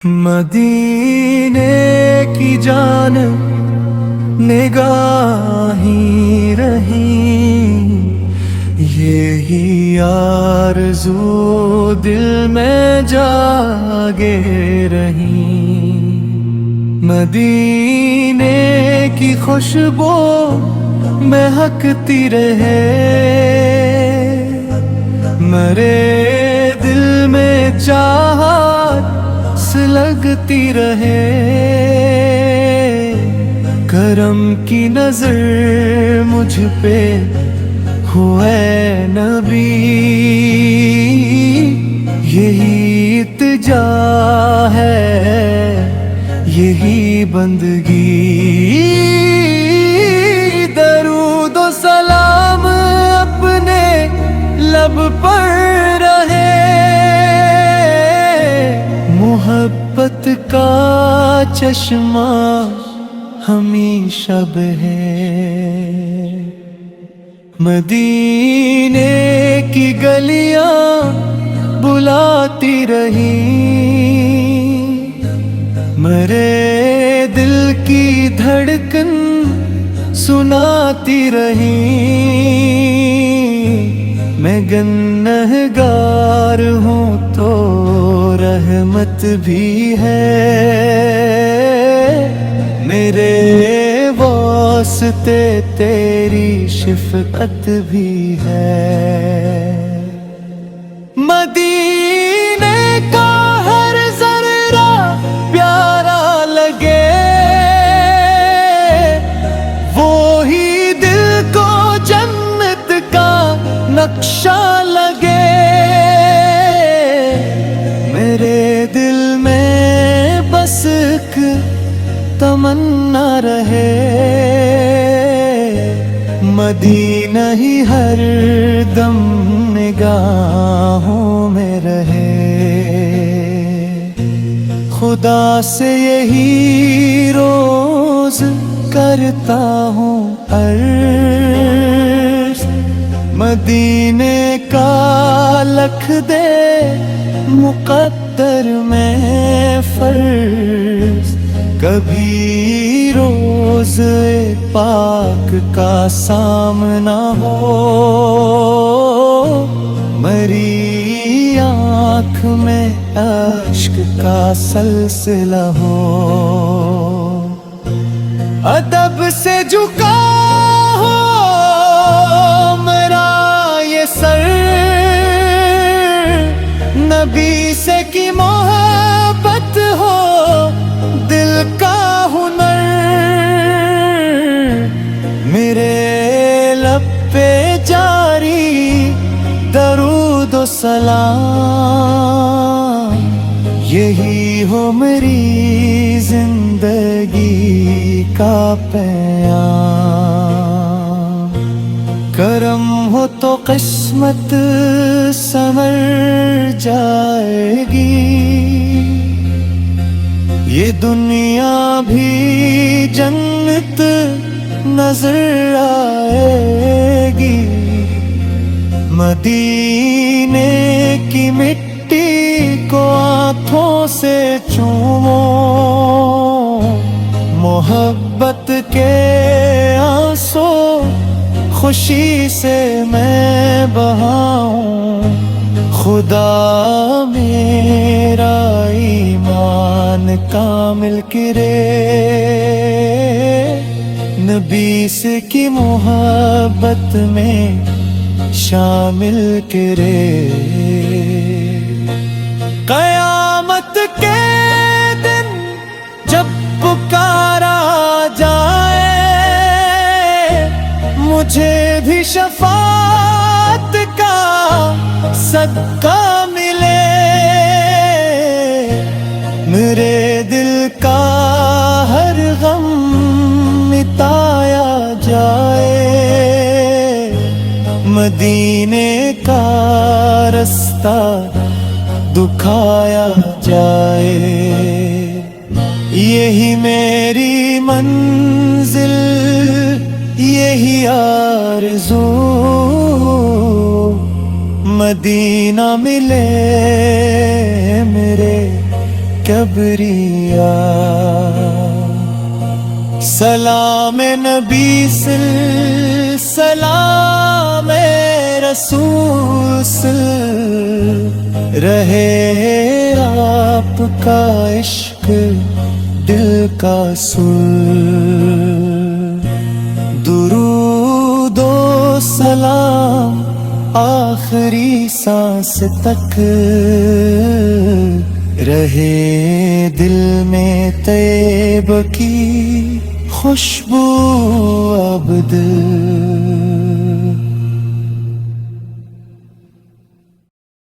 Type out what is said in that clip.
मदीने की जान निगाही रही, यही आरज़ू दिल में जागे रही। मदीने की खुशबू महकती रहे, मरे दिल में चाहत लगती रहे। करम की नजर मुझ पे हुए नबी, यही इल्तिजा है, यही बंदगी। दरूद व सलाम अपने लब पर रहे, मोहब्बत का चश्मा हमेशा बहे। मदीने की गलियां बुलाती रही, मरे दिल की धड़कन सुनाती रही। मैं गुनहगार हूँ तो रहमत भी है, मेरे वास्ते तेरी शिफकत भी है। मदीने का हर जर्रा प्यारा लगे, वो ही दिल को जन्नत का नक्शा लगे। मेरे दिल में बस एक तमन्ना रहे, मदीना ही हर दम निगाहों में रहे। खुदा से यही रोज करता हूँ अर्ज़, मदीने का लख दे मुक़द्दर में फर्ज। कभी रोज़ पाक का सामना हो, मरी आँख में अश्क का सिलसिला हो। अदब से झुका हो मेरा ये सर, नबी से की मोहब्बत हो दिल का हुनर। मेरे लब पे जारी दरूद व सलाम, यही हो मेरी जिंदगी का पैगाम। करम हो तो किस्मत संवर जाएगी, ये दुनिया भी जन्नत नजर आएगी। मदीने की मिट्टी को आँखों से चूमो, मोहब्बत के आंसू खुशी से मैं बहाऊं। खुदा मेरा ईमान कामिल करे, नबी से की मोहब्बत में शामिल करे। क़यामत के दिन जब पुकारा जाए, मुझे भी शफाअत का सदका मिले। मेरे दिल का हर गम मिटाया जाए, मदीने का रास्ता दुखाया जाए। यही मेरी मंजिल, यही आरज़ू, मदीना मिले मेरे कब ابریا سلام نبی سلام رسول رہے آپ کا عشق دل کا سر درود و سلام آخری سانس تک رہے دل میں طیب کی خوشبو ابد